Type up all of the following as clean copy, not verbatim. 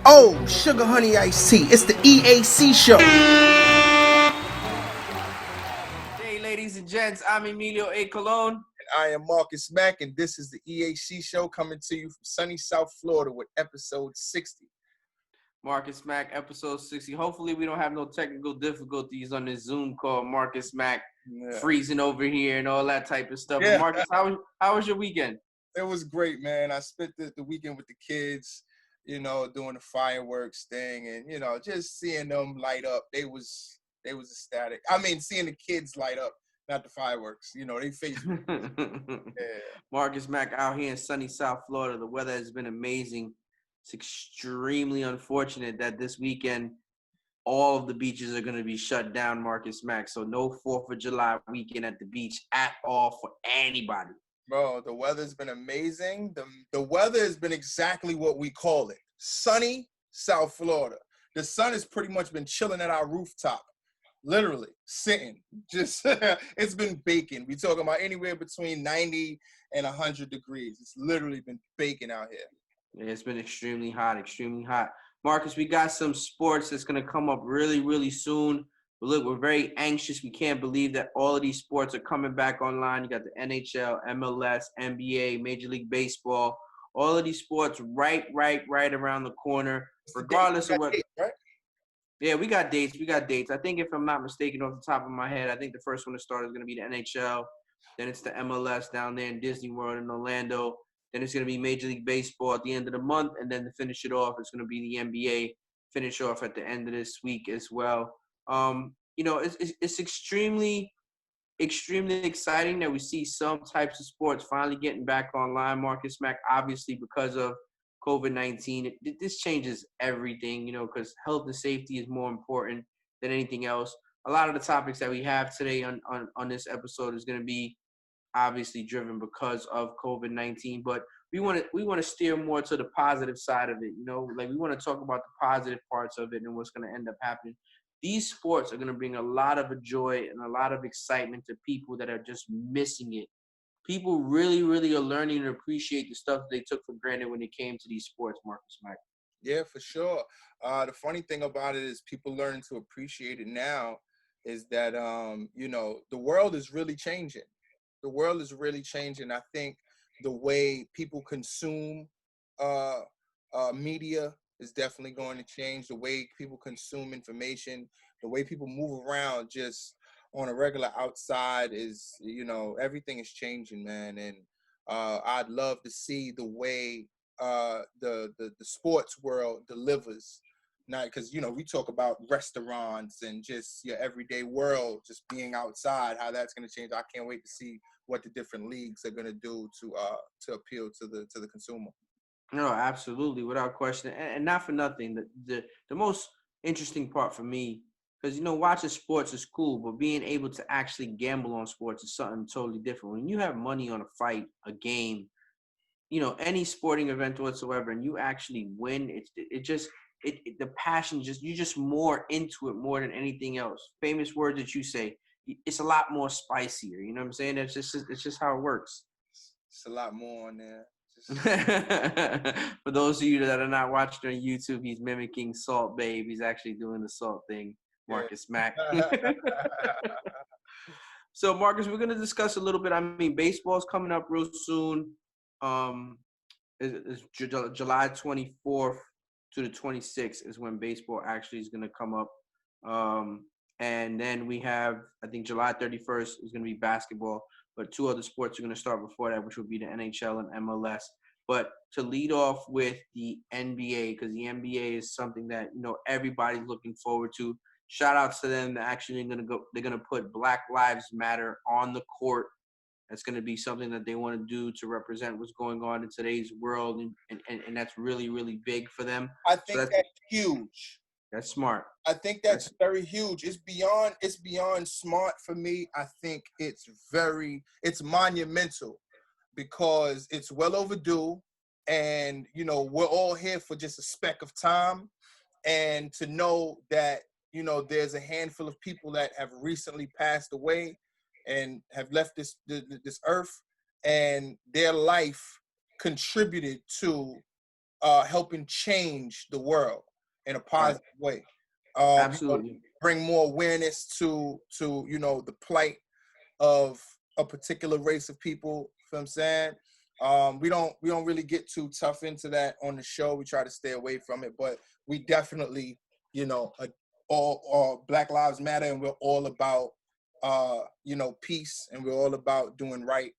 Oh, sugar honey iced tea. It's the EAC Show. Hey, ladies and gents, I'm Emilio A. Colon. I am Marcus Mack, and this is the EAC Show coming to you from sunny South Florida with episode 60. Marcus Mack, episode 60. Hopefully, we don't have no technical difficulties on this Zoom call. Marcus Mack freezing over here and all that type of stuff. Yeah. Marcus, how was your weekend? It was great, man. I spent the weekend with the kids, doing the fireworks thing and, just seeing them light up. They was ecstatic. I mean, seeing the kids light up, not the fireworks. They face me. Yeah. Marcus Mack out here in sunny South Florida. The weather has been amazing. It's extremely unfortunate that this weekend all of the beaches are going to be shut down, Marcus Mack. So no 4th of July weekend at the beach at all for anybody. Bro, the weather's been amazing. The weather has been exactly what we call it. Sunny South Florida. The sun has pretty much been chilling at our rooftop. Literally, sitting. Just, it's been baking. We talking about anywhere between 90 and 100 degrees. It's literally been baking out here. Yeah, it's been extremely hot, extremely hot. Marcus, we got some sports that's going to come up really, really soon. But look, we're very anxious. We can't believe that all of these sports are coming back online. You got the NHL, MLS, NBA, Major League Baseball. All of these sports right around the corner, regardless of what. Dates, right? Yeah, we got dates. I think if I'm not mistaken off the top of my head, I think the first one to start is going to be the NHL. Then it's the MLS down there in Disney World in Orlando. Then it's going to be Major League Baseball at the end of the month. And then to finish it off, it's going to be the NBA finish off at the end of this week as well. It's extremely exciting that we see some types of sports finally getting back online, Marcus Mack, obviously because of COVID-19. This changes everything, because health and safety is more important than anything else. A lot of the topics that we have today on this episode is going to be obviously driven because of COVID-19, but we want to steer more to the positive side of it. Like we want to talk about the positive parts of it and what's going to end up happening. These sports are going to bring a lot of joy and a lot of excitement to people that are just missing it. People really, really are learning to appreciate the stuff they took for granted when it came to these sports, Marcus Mack. Yeah, for sure. The funny thing about it is people learning to appreciate it now is that, the world is really changing. The world is really changing. I think the way people consume media is definitely going to change. The way people consume information, the way people move around just on a regular outside is, everything is changing, man. And I'd love to see the way the sports world delivers. Not because, we talk about restaurants and just your everyday world, just being outside, how that's going to change. I can't wait to see what the different leagues are going to do to appeal to the consumer. No, absolutely, without question, and not for nothing. The most interesting part for me, because watching sports is cool, but being able to actually gamble on sports is something totally different. When you have money on a fight, a game, any sporting event whatsoever, and you actually win, the passion you're just more into it more than anything else. Famous word that you say, it's a lot more spicier. You know what I'm saying? It's just how it works. It's a lot more on there. For those of you that are not watching on YouTube, he's mimicking Salt Babe. He's actually doing the Salt thing, Marcus Mack. So, Marcus, we're going to discuss a little bit. I mean, baseball's coming up real soon. It's July 24th to the 26th is when baseball actually is going to come up. And then we have, I think July 31st is going to be basketball, but two other sports are going to start before that, which will be the NHL and MLS. But to lead off with the NBA, because the NBA is something that, everybody's looking forward to. Shout outs to them. They're going to put Black Lives Matter on the court. That's going to be something that they want to do to represent what's going on in today's world. And that's really, really big for them. I think that's huge. That's smart. I think that's very huge. It's beyond smart for me. I think it's monumental because it's well overdue. And, we're all here for just a speck of time. And to know that, there's a handful of people that have recently passed away and have left this earth, and their life contributed to helping change the world in a Right. positive way. Absolutely. Bring more awareness to the plight of a particular race of people. You know what I'm saying? We don't really get too tough into that on the show. We try to stay away from it, but we definitely, all Black Lives Matter, and we're all about peace, and we're all about doing right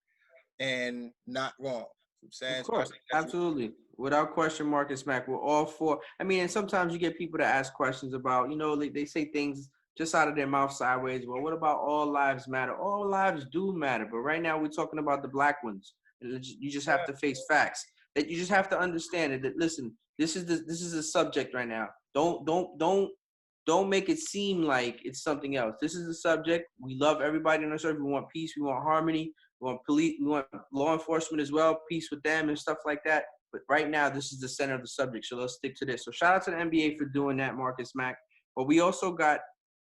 and not wrong. You know what I'm Of saying? So I course, think that's what. absolutely. Without question, Marcus Mack, we're all for. I mean, and sometimes you get people to ask questions about, they say things just out of their mouth sideways. Well, what about all lives matter? All lives do matter, but right now we're talking about the black ones. You just have to face facts. That you just have to understand it. That listen, this is a subject right now. Don't make it seem like it's something else. This is the subject. We love everybody on this earth. We want peace. We want harmony. We want police. We want law enforcement as well. Peace with them and stuff like that. But right now, this is the center of the subject. So let's stick to this. So shout out to the NBA for doing that, Marcus Mack. But we also got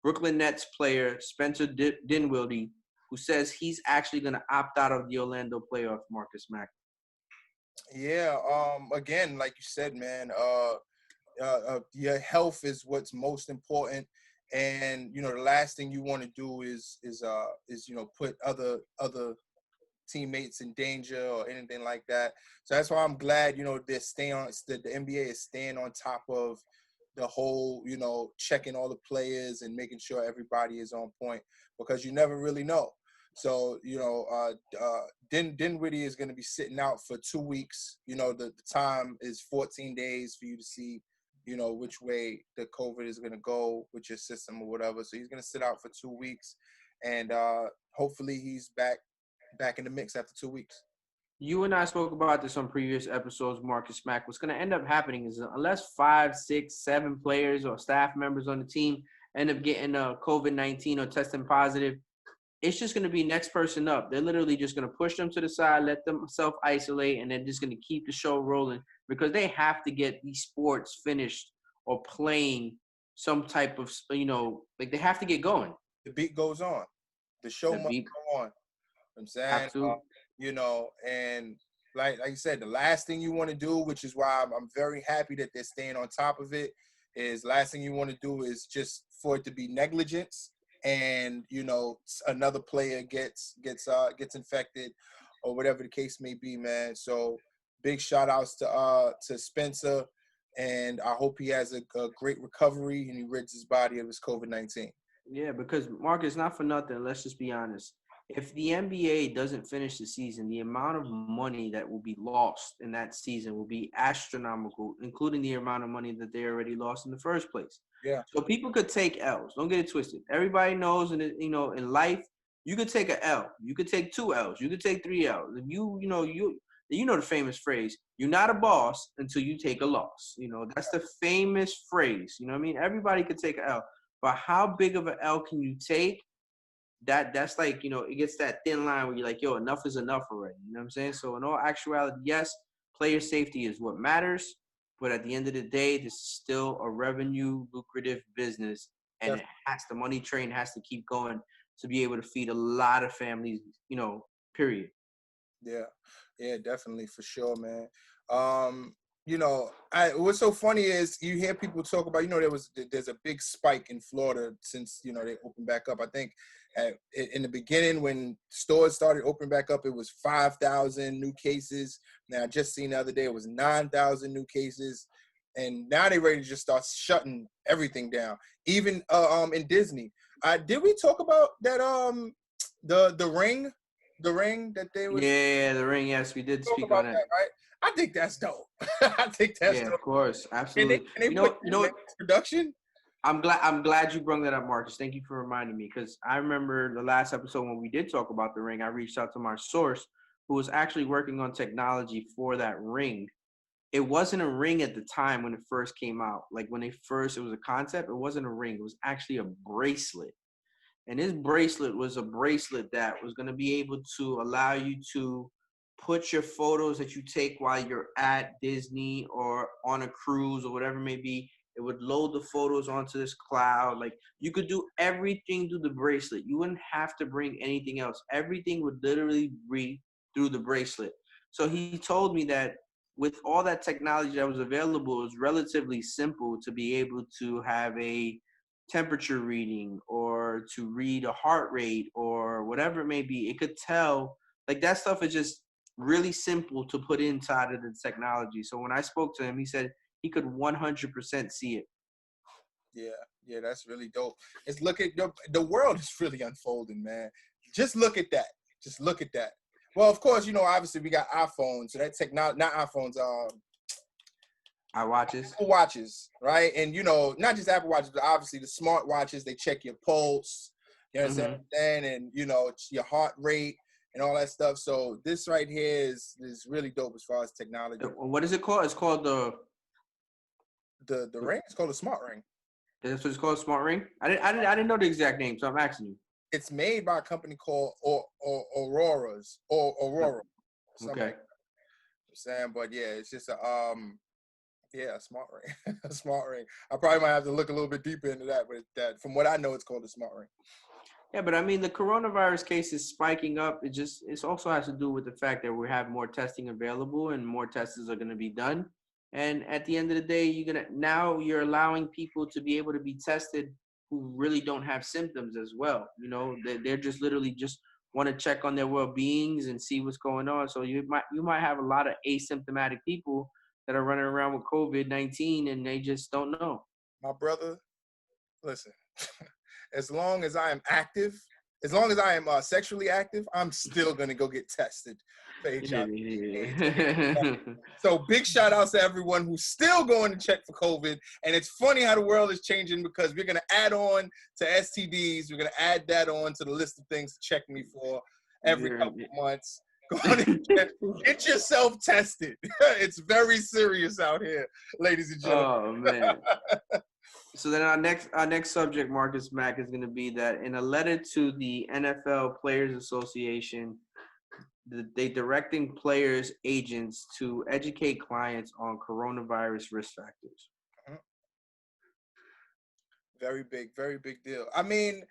Brooklyn Nets player Spencer Dinwiddie, who says he's actually going to opt out of the Orlando playoff, Marcus Mack. Yeah. Again, like you said, man. Your health is what's most important, and the last thing you want to do is put other teammates in danger or anything like that. So that's why I'm glad they're staying on, the NBA is staying on top of the whole, checking all the players and making sure everybody is on point, because you never really know. So Dinwiddie is going to be sitting out for 2 weeks. The time is 14 days for you to see which way the COVID is going to go with your system or whatever. So he's going to sit out for 2 weeks, and hopefully he's back in the mix after 2 weeks. You and I spoke about this on previous episodes, Marcus Mack. What's going to end up happening is unless 5, 6, 7 players or staff members on the team end up getting COVID-19 or testing positive, it's just going to be next person up. They're literally just going to push them to the side, let them self-isolate, and then just going to keep the show rolling, because they have to get these sports finished or playing some type of, like they have to get going. The beat goes on. The show must go on. I'm saying, Absolutely. And like you said, the last thing you want to do, which is why I'm very happy that they're staying on top of it, is last thing you want to do is just for it to be negligence, and another player gets infected or whatever the case may be, man. So big shout outs to Spencer, and I hope he has a great recovery and he rids his body of his COVID-19. Yeah, because Marcus, not for nothing, let's just be honest. If the NBA doesn't finish the season, the amount of money that will be lost in that season will be astronomical, including the amount of money that they already lost in the first place. Yeah. So people could take L's. Don't get it twisted. Everybody knows, in life, you could take an L. You could take 2 L's. You could take 3 L's. If you know the famous phrase, you're not a boss until you take a loss. That's the famous phrase. You know what I mean? Everybody could take an L. But how big of an L can you take? That's like, it gets that thin line where you're like, yo, enough is enough already. You know what I'm saying? So in all actuality, yes, player safety is what matters. But at the end of the day, this is still a revenue lucrative business. And the money train has to keep going to be able to feed a lot of families, period. Yeah, definitely, for sure, man. What's so funny is you hear people talk about, there's a big spike in Florida since, they opened back up. I think in the beginning when stores started opening back up, it was 5,000 new cases. Now, I just seen the other day, it was 9,000 new cases. And now they're ready to just start shutting everything down. Even in Disney. Did we talk about that, the ring? The ring that they were. Yeah, the ring. Yes, we did speak on it. That, right? I think that's dope. I think that's dope. Of course, absolutely. And they put production. I'm glad you brought that up, Marcus. Thank you for reminding me, because I remember the last episode when we did talk about the ring. I reached out to my source, who was actually working on technology for that ring. It wasn't a ring at the time when it first came out. Like when it was a concept. It wasn't a ring. It was actually a bracelet. And this bracelet was a bracelet that was going to be able to allow you to put your photos that you take while you're at Disney or on a cruise or whatever it may be. It would load the photos onto this cloud. Like, you could do everything through the bracelet. You wouldn't have to bring anything else. Everything would literally be through the bracelet. So he told me that with all that technology that was available, it was relatively simple to be able to have a temperature reading or to read a heart rate or whatever it may be. It could tell, like that stuff is just really simple to put inside of the technology. So when I spoke to him, he said he could 100% see it. Yeah, that's really dope. It's look at the world is really unfolding, man. Just look at that. Just look at that. Well, of course, obviously we got iPhones, so that technology, not iPhones, Our watches. Apple watches, right? And not just Apple watches, but obviously the smart watches. They check your pulse, you understand what I'm saying, and your heart rate and all that stuff. So this right here is really dope as far as technology. What is it called? It's called the ring. It's called a smart ring. That's what it's called, smart ring. I didn't know the exact name, so I'm asking you. It's made by a company called Aurora. Okay. Like I'm saying, but yeah, it's just a smart ring. A smart ring. I probably might have to look a little bit deeper into that, but that from what I know, it's called a smart ring. Yeah, but I mean, the coronavirus case is spiking up. It also has to do with the fact that we have more testing available and more tests are going to be done. And at the end of the day, you're allowing people to be able to be tested who really don't have symptoms as well. They're just literally just want to check on their well-beings and see what's going on. So you might have a lot of asymptomatic people that are running around with COVID-19 and they just don't know. My brother, listen, as long as I am active, as long as I am sexually active, I'm still going to go get tested for HIV. So big shout outs to everyone who's still going to check for COVID. And it's funny how the world is changing because we're going to add on to STDs. We're going to add that on to the list of things to check me for every couple of months. Go on and get yourself tested. It's very serious out here, ladies and gentlemen. Oh, man. So then our next subject, Marcus Mack, is going to be that in a letter to the NFL Players Association, they directing players' agents to educate clients on coronavirus risk factors. Very big deal. I mean,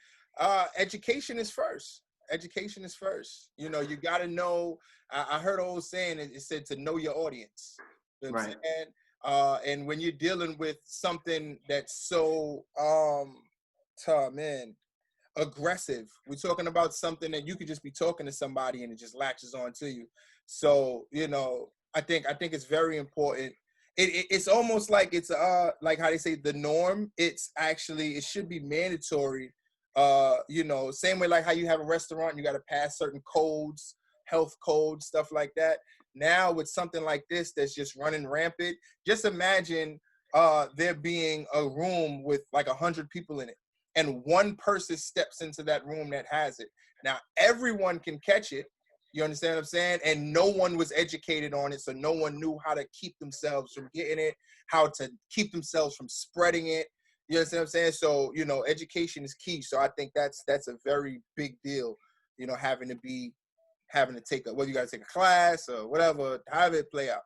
education is first. Education is first. You got to know. I heard an old saying. It said to know your audience. You know what I'm saying? And when you're dealing with something that's so aggressive, we're talking about something that you could just be talking to somebody and it just latches on to you. So I think it's very important. It's almost like it's like how they say the norm. It should be mandatory. Same way like how you have a restaurant, you got to pass certain codes, health codes, stuff like that. Now with something like this that's just running rampant, just imagine there being a room with like 100 people in it and one person steps into that room that has it. Now everyone can catch it. You understand what I'm saying? And no one was educated on it. So no one knew how to keep themselves from getting it, how to keep themselves from spreading it. You understand what I'm saying? So, education is key. So I think that's a very big deal, having to take whether you got to take a class or whatever, however it play out.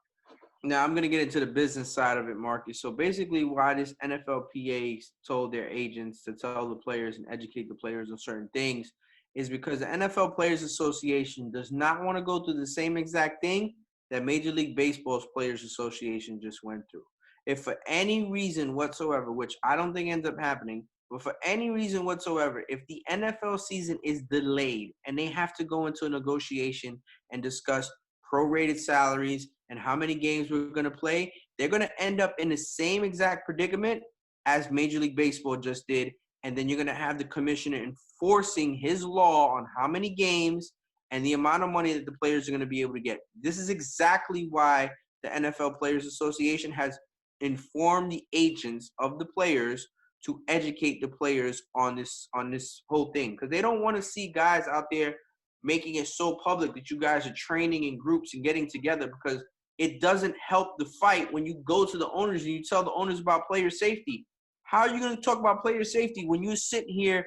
Now I'm going to get into the business side of it, Marcus. So basically why this NFLPA told their agents to tell the players and educate the players on certain things is because the NFL Players Association does not want to go through the same exact thing that Major League Baseball's Players Association just went through. If for any reason whatsoever, which I don't think ends up happening, but for any reason whatsoever, if the NFL season is delayed and they have to go into a negotiation and discuss prorated salaries and how many games we're going to play, they're going to end up in the same exact predicament as Major League Baseball just did. And then you're going to have the commissioner enforcing his law on how many games and the amount of money that the players are going to be able to get. This is exactly why the NFL Players Association has informed the agents of the players to educate the players on this whole thing, because they don't want to see guys out there making it so public that you guys are training in groups and getting together, because it doesn't help the fight when you go to the owners and you tell the owners about player safety. How are you going to talk about player safety when you're sitting here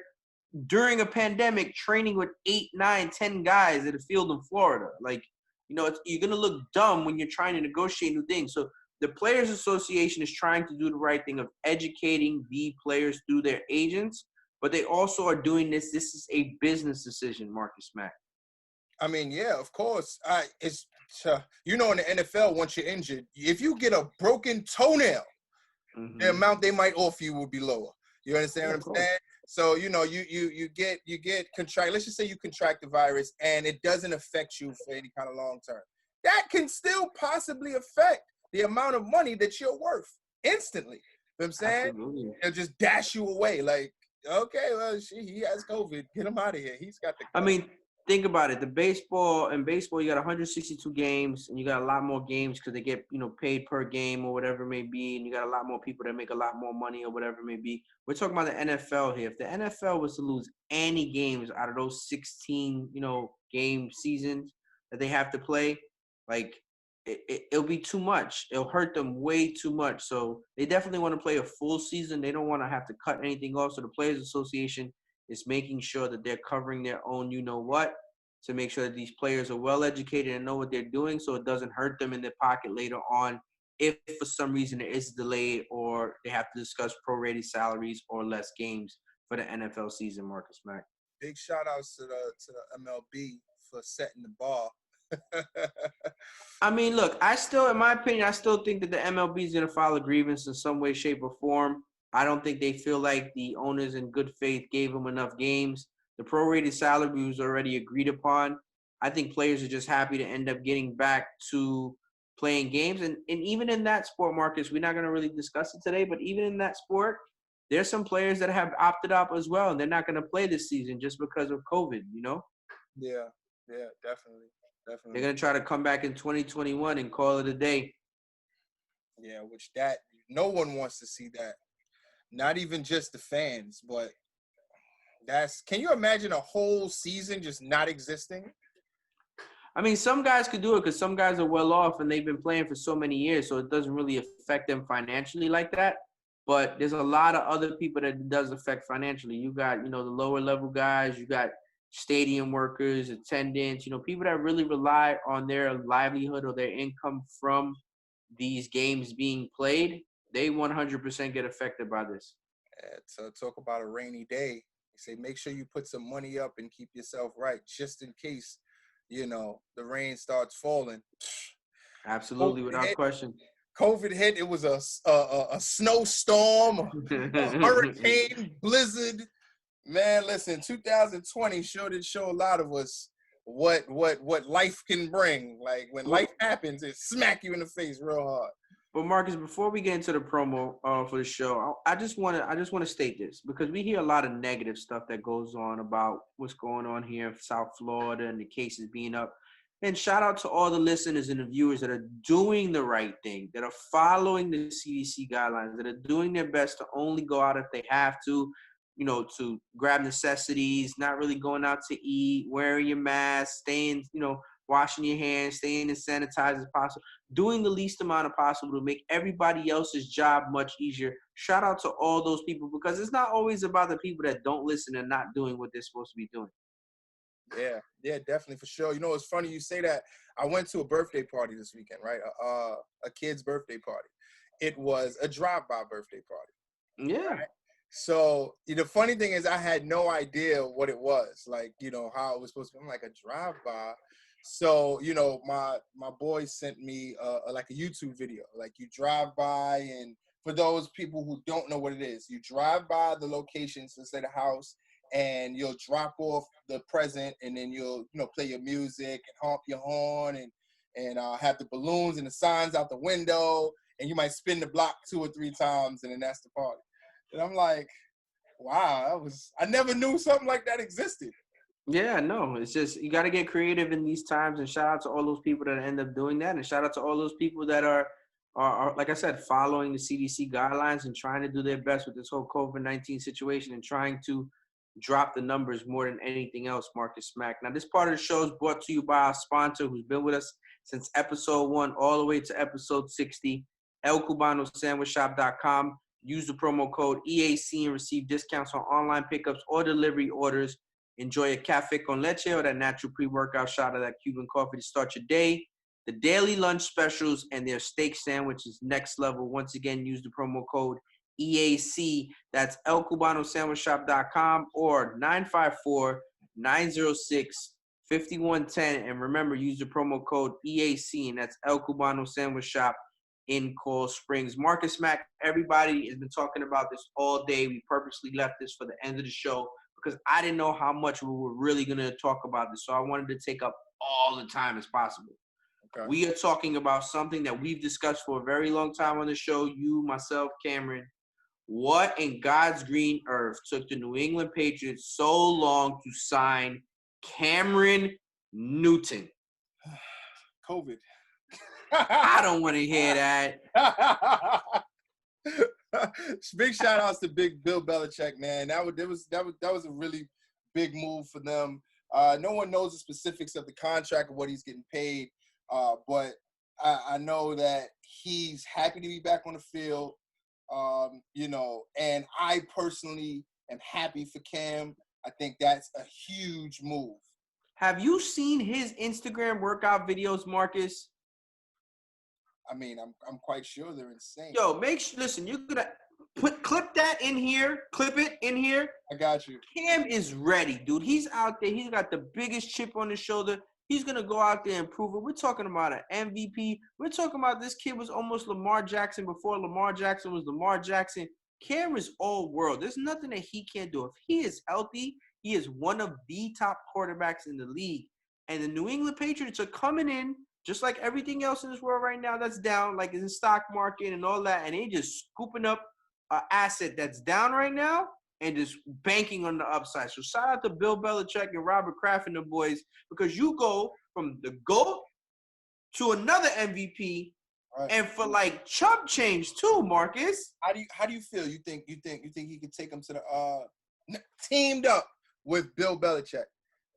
during a pandemic training with 8, 9, 10 guys at a field in Florida? Like, you're going to look dumb when you're trying to negotiate new things. So the Players Association is trying to do the right thing of educating the players through their agents, but they also are doing this. This is a business decision, Marcus Mack. I mean, yeah, of course. It's You know, in the NFL, once you're injured, if you get a broken toenail, the amount they might offer you would be lower. You understand what I'm saying? So, you know, you get contract. Let's just say you contract the virus and it doesn't affect you for any kind of long term. That can still possibly affect the amount of money that you're worth instantly. You know what I'm saying? Absolutely. It'll just dash you away. Like, okay, well, he has COVID. Get him out of here. He's got the. I mean, think about it. In baseball, you got 162 games, and you got a lot more games because they get, you know, paid per game or whatever it may be, and you got a lot more people that make a lot more money or whatever it may be. We're talking about the NFL here. If the NFL was to lose any games out of those 16, you know, game seasons that they have to play, like, it'll be too much. It'll hurt them way too much. So they definitely want to play a full season. They don't want to have to cut anything off. So the Players Association is making sure that they're covering their own you-know-what to make sure that these players are well-educated and know what they're doing so it doesn't hurt them in their pocket later on if for some reason there is a delay or they have to discuss prorated salaries or less games for the NFL season, Marcus Mack. Big shout-outs to the MLB for setting the bar. I mean, look, in my opinion, I still think that the MLB is going to file a grievance in some way, shape, or form. I don't think they feel like the owners in good faith gave them enough games. The prorated salary was already agreed upon. I think players are just happy to end up getting back to playing games. And even in that sport, Marcus, we're not going to really discuss it today, but even in that sport, there's some players that have opted out as well, and they're not going to play this season just because of COVID, you know? Yeah, definitely. They're going to try to come back in 2021 and call it a day. Yeah, which that no one wants to see that. Not even just the fans, but can you imagine a whole season just not existing? I mean, some guys could do it because some guys are well off and they've been playing for so many years, so it doesn't really affect them financially like that. But there's a lot of other people that it does affect financially. You got, you know, the lower level guys, you got stadium workers, attendants, you know, people that really rely on their livelihood or their income from these games being played. They 100% get affected by this. So talk about a rainy day. You say, make sure you put some money up and keep yourself right, just in case, you know, the rain starts falling. Absolutely, without question. COVID hit. It was a snowstorm, a hurricane, blizzard. Man, listen, 2020 show a lot of us what life can bring. Like when life happens, it smack you in the face real hard. But Marcus, before we get into the promo for the show, I just want to state this because we hear a lot of negative stuff that goes on about what's going on here in South Florida and the cases being up. And shout out to all the listeners and the viewers that are doing the right thing, that are following the CDC guidelines, that are doing their best to only go out if they have to, you know, to grab necessities, not really going out to eat, wearing your mask, staying, you know, washing your hands, staying as sanitized as possible, doing the least amount of possible to make everybody else's job much easier. Shout out to all those people because it's not always about the people that don't listen and not doing what they're supposed to be doing. Yeah, definitely, for sure. You know, it's funny you say that. I went to a birthday party this weekend, right? A kid's birthday party. It was a drive-by birthday party. Yeah. Right? So the funny thing is I had no idea what it was, like, you know, how it was supposed to be. I'm like, a drive-by. So, you know, my boy sent me like a YouTube video. Like, you drive by, and for those people who don't know what it is, you drive by the locations, let's say the house, and you'll drop off the present, and then you'll, you know, play your music and honk your horn and have the balloons and the signs out the window, and you might spin the block 2 or 3 times, and then that's the party. And I'm like, wow, I never knew something like that existed. Yeah, no, it's just you got to get creative in these times, and shout out to all those people that end up doing that, and shout out to all those people that are like I said, following the CDC guidelines and trying to do their best with this whole COVID-19 situation and trying to drop the numbers more than anything else, Marcus Mack. Now, this part of the show is brought to you by our sponsor who's been with us since episode 1 all the way to episode 60, ElCubanoSandwichShop.com. Use the promo code EAC and receive discounts on online pickups or delivery orders. Enjoy a cafe con leche or that natural pre-workout shot of that Cuban coffee to start your day. The daily lunch specials and their steak sandwich is next level. Once again, use the promo code EAC. That's ElCubanoSandwichShop.com or 954-906-5400. 5110. And remember, use the promo code EAC, and that's El Cubano Sandwich Shop in Coral Springs. Marcus Mack, everybody has been talking about this all day. We purposely left this for the end of the show because I didn't know how much we were really going to talk about this. So I wanted to take up all the time as possible. Okay. We are talking about something that we've discussed for a very long time on the show. You, myself, Cameron. What in God's green earth took the New England Patriots so long to sign Cameron Newton? COVID. I don't want to hear that. Big shout outs to Big Bill Belichick, man. That was a really big move for them. No one knows the specifics of the contract or what he's getting paid, but I know that he's happy to be back on the field. And I personally am happy for Cam. I think that's a huge move. Have you seen his Instagram workout videos, Marcus? I mean, I'm quite sure they're insane. Yo, listen, you're gonna clip that in here, clip it in here. I got you. Cam is ready, dude. He's out there. He's got the biggest chip on his shoulder. He's going to go out there and prove it. We're talking about an MVP. We're talking about this kid was almost Lamar Jackson before Lamar Jackson was Lamar Jackson. Cam is all world. There's nothing that he can't do. If he is healthy, he is one of the top quarterbacks in the league. And the New England Patriots are coming in, just like everything else in this world right now that's down, like in the stock market and all that, and they just scooping up an asset that's down right now and just banking on the upside. So shout out to Bill Belichick and Robert Kraft and the boys, because you go from the GOAT to another MVP, right, and for like chump change too, Marcus. How do you feel? You think he could take him to the teamed up with Bill Belichick?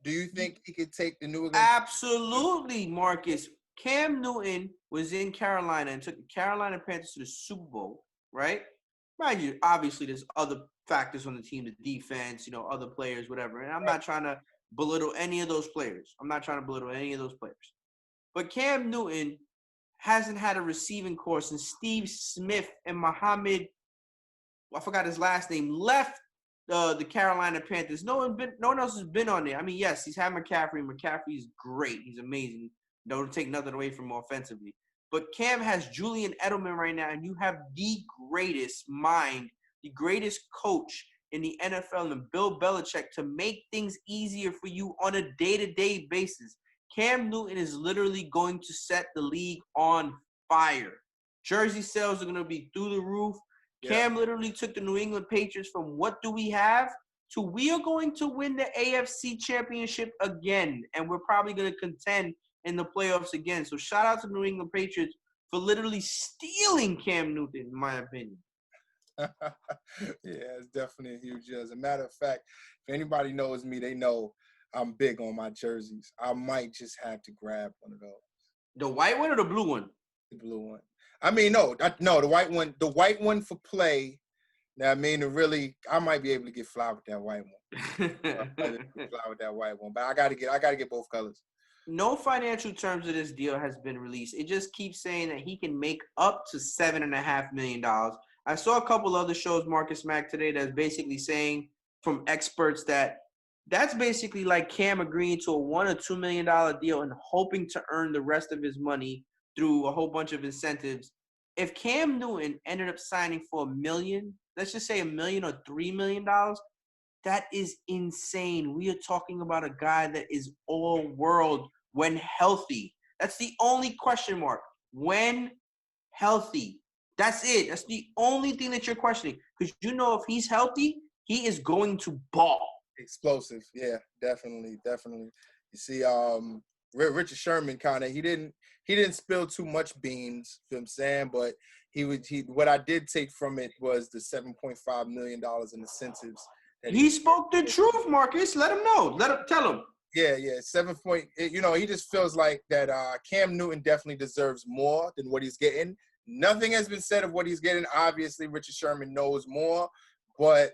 Do you think he could take the New England? Absolutely, Marcus. Cam Newton was in Carolina and took the Carolina Panthers to the Super Bowl, right? Mind you, obviously there's other factors on the team, the defense, other players, whatever. And I'm not trying to belittle any of those players. But Cam Newton hasn't had a receiving course since Steve Smith and Muhammad, I forgot his last name, left the Carolina Panthers. No one else has been on there. I mean, yes, he's had McCaffrey. McCaffrey's great. He's amazing. Don't take nothing away from him offensively. But Cam has Julian Edelman right now, and you have the greatest mind, the greatest coach in the NFL, and Bill Belichick, to make things easier for you on a day-to-day basis. Cam Newton is literally going to set the league on fire. Jersey sales are going to be through the roof. Yeah. Cam literally took the New England Patriots from what do we have to we are going to win the AFC Championship again, and we're probably going to contend in the playoffs again. So shout out to the New England Patriots for literally stealing Cam Newton, in my opinion. Yeah, it's definitely a huge deal. As a matter of fact, if anybody knows me, they know I'm big on my jerseys. I might just have to grab one of those. The white one or the blue one? The blue one. I mean, no, the white one. The white one for play. Now, I mean, I might be able to get fly with that white one. But I gotta get both colors. No financial terms of this deal has been released. It just keeps saying that he can make up to $7.5 million. I saw a couple other shows, Marcus Mack, today that's basically saying from experts that that's basically like Cam agreeing to a $1 or $2 million deal and hoping to earn the rest of his money through a whole bunch of incentives. If Cam Newton ended up signing for $1 million, let's just say $1 million or $3 million, that is insane. We are talking about a guy that is all world when healthy. That's the only question mark. When healthy. That's it. That's the only thing that you're questioning. Because if he's healthy, he is going to ball. Explosive. Yeah, definitely. You see, Richard Sherman he didn't spill too much beans, you know what I'm saying? But what I did take from it was the $7.5 million in incentives. He spoke the truth, Marcus. Let him know. Tell him. Yeah. 7 point. He just feels like that. Cam Newton definitely deserves more than what he's getting. Nothing has been said of what he's getting. Obviously, Richard Sherman knows more, but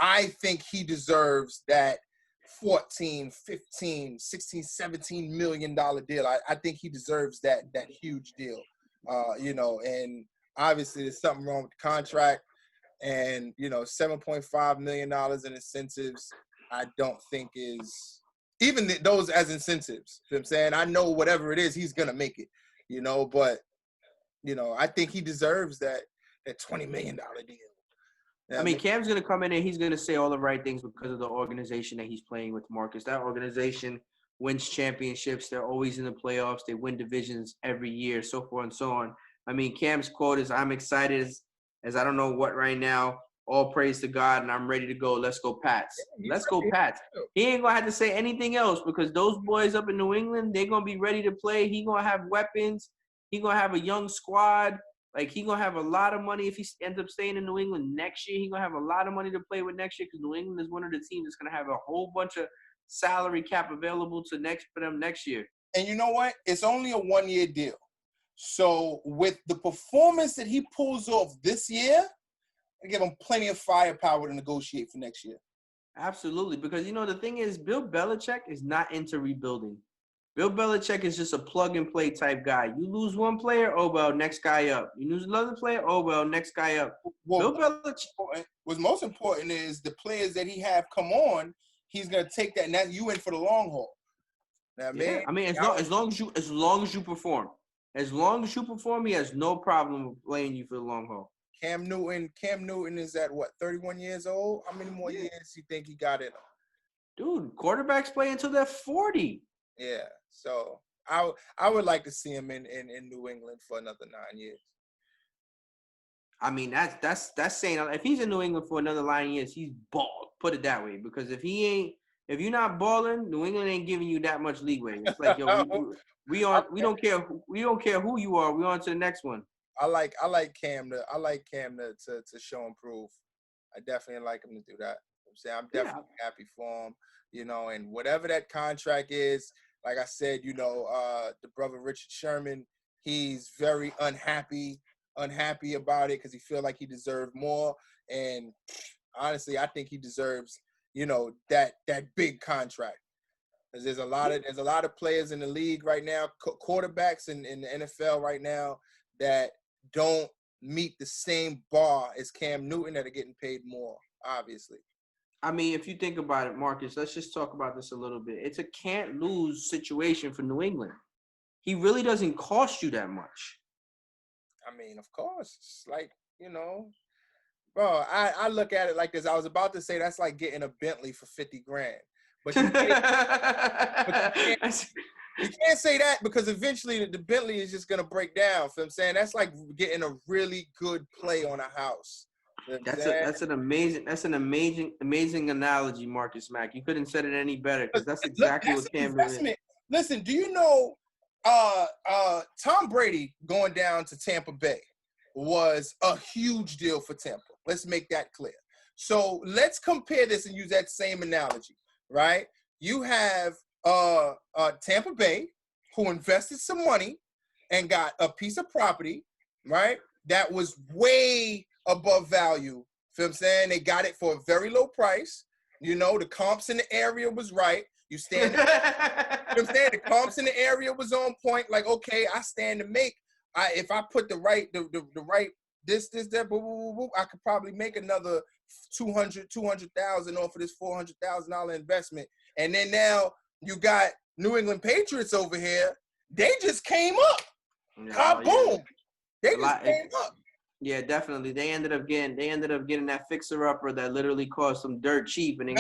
I think he deserves that 14, 15, 16, 17 million dollar deal. I think he deserves that huge deal. And obviously there's something wrong with the contract. And $7.5 million in incentives, I don't think is even those as incentives. You know what I'm saying? I know whatever it is, he's going to make it, but, I think he deserves that $20 million deal. I mean, Cam's going to come in and he's going to say all the right things because of the organization that he's playing with, Marcus. That organization wins championships. They're always in the playoffs. They win divisions every year, so forth and so on. I mean, Cam's quote is, I'm excited as I don't know what right now. All praise to God, and I'm ready to go. Let's go, Pats. Let's go, Pats. He ain't going to have to say anything else because those boys up in New England, they're going to be ready to play. He going to have weapons. He going to have a young squad. Like, he going to have a lot of money if he ends up staying in New England next year. He going to have a lot of money to play with next year because New England is one of the teams that's going to have a whole bunch of salary cap available for them next year. And you know what? It's only a one-year deal. So with the performance that he pulls off this year, I give him plenty of firepower to negotiate for next year. Absolutely. Because, the thing is, Bill Belichick is not into rebuilding. Bill Belichick is just a plug-and-play type guy. You lose one player, oh, well, next guy up. You lose another player, oh, well, next guy up. Well, Bill Belichick. What's most important is the players that he have come on, he's going to take that, and that's you in for the long haul. Now, yeah, I mean, as long as you perform. As long as you perform, he has no problem playing you for the long haul. Cam Newton is at, 31 years old? How many more years do you think he got in him? Dude, quarterbacks play until they're 40. Yeah, so I would like to see him in New England for another 9 years. I mean, that's saying if he's in New England for another 9 years, he's bald. Put it that way, because if you're not balling, New England ain't giving you that much leeway. It's like, yo, we don't care who you are. We on to the next one. I like Cam to show and prove. I definitely like him to do that. I'm definitely happy for him. And whatever that contract is, like I said, the brother Richard Sherman, he's very unhappy about it because he feel like he deserved more. And honestly, I think he deserves, that big contract. Because there's a lot of players in the league right now, quarterbacks in the NFL right now that don't meet the same bar as Cam Newton that are getting paid more, obviously. I mean, if you think about it, Marcus, let's just talk about this a little bit. It's a can't-lose situation for New England. He really doesn't cost you that much. I mean, of course. It's like, bro, I look at it like this. I was about to say that's like getting a Bentley for $50,000. But you can't say that because eventually the Bentley is just going to break down. You know what I'm saying? That's like getting a really good play on a house. That's an amazing analogy, Marcus Mack. You couldn't have said it any better because that's exactly what Cam is. Listen, do you know Tom Brady going down to Tampa Bay was a huge deal for Tampa? Let's make that clear. So let's compare this and use that same analogy, right? You have Tampa Bay who invested some money and got a piece of property, right? That was way above value. Feel what I'm saying? They got it for a very low price. The comps in the area was right. You stand. You know what I'm saying? The comps in the area was on point. Like, okay, I stand to make. If I put the right this that, boop, boop, boop, I could probably make another $200,000 off of this $400,000 investment. And then now you got New England Patriots over here. They just came up. Boom. They just came up. Yeah, definitely. They ended up getting that fixer-upper that literally cost them dirt cheap, and it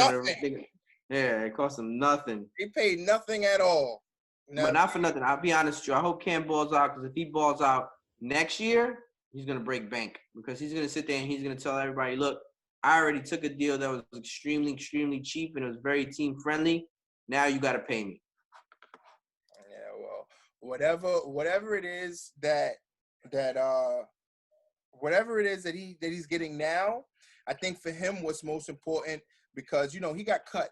cost them nothing. They paid nothing at all. But not for nothing. I'll be honest with you. I hope Cam balls out because if he balls out next year, he's gonna break bank because he's gonna sit there and he's gonna tell everybody, "Look, I already took a deal that was extremely, extremely cheap and it was very team friendly. Now you got to pay me." Yeah, well, whatever it is that he's getting now, I think for him what's most important because he got cut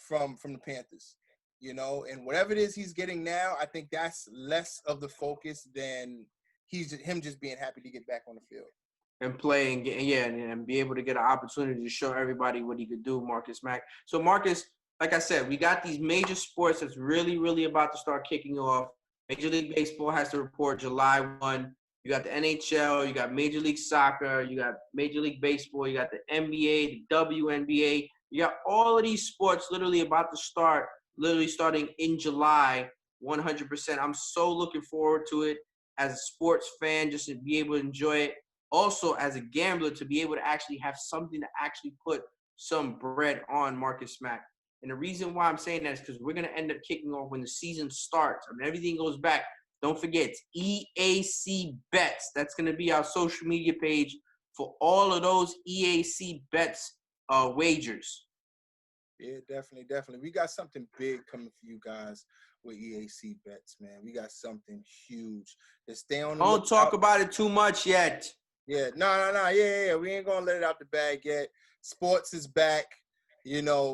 from the Panthers, and whatever it is he's getting now, I think that's less of the focus than him just being happy to get back on the field and play and be able to get an opportunity to show everybody what he could do, Marcus Mack. So Marcus, like I said, we got these major sports that's really, really about to start kicking off. Major League Baseball has to report July 1. You got the NHL, you got Major League Soccer, you got Major League Baseball, you got the NBA, the WNBA. You got all of these sports literally about to start literally starting in July, 100%. I'm so looking forward to it as a sports fan, just to be able to enjoy it. Also, as a gambler, to be able to actually have something to actually put some bread on Marcus Mack. And the reason why I'm saying that is because we're going to end up kicking off when the season starts. I mean, everything goes back. Don't forget, it's EAC Bets. That's going to be our social media page for all of those EAC Bets wagers. Yeah, definitely. We got something big coming for you guys with EAC Bets, man. We got something huge. Just stay on the Don't talk lookout. about it too much yet. Yeah, no. Yeah. We ain't gonna let it out the bag yet. Sports is back,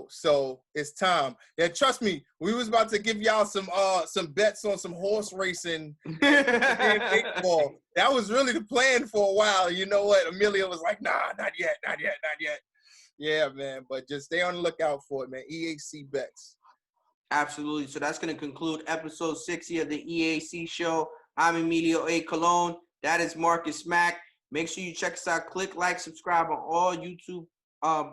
so it's time. Yeah, trust me, we was about to give y'all some bets on some horse racing and baseball. That was really the plan for a while. You know what? Amelia was like, nah, not yet. Yeah, man. But just stay on the lookout for it, man. EAC Bets. Absolutely. So that's going to conclude episode 60 of the EAC Show. I'm Emilio A. Colon. That is Marcus Mack. Make sure you check us out. Click, like, subscribe on all YouTube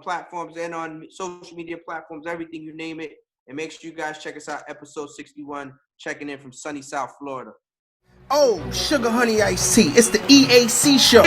platforms and on social media platforms, everything, you name it. And make sure you guys check us out, episode 61, checking in from sunny South Florida. Oh, sugar honey iced tea. It's the EAC Show.